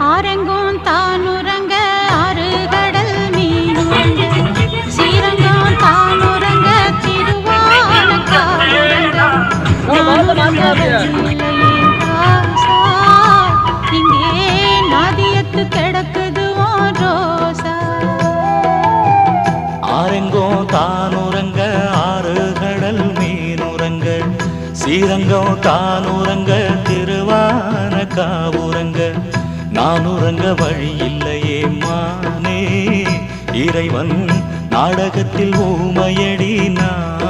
ஆரெங்கும் தானுறங்க ஆறு கடல் மீனுறங்க ஸ்ரீரங்கம் தானுறங்க திருவானக்காவுறங்க இங்கே நாதியத்து கிடக்குது ரோசா. ஆரெங்கும் தானுறங்க ஆறு கடல் மீனுறங்க ஸ்ரீரங்கம் தானுறங்க திருவானக்காவுறங்க நான் உறங்க வழி இல்லையே மானே இறைவன் நாடகத்தில் ஊமையடி நான்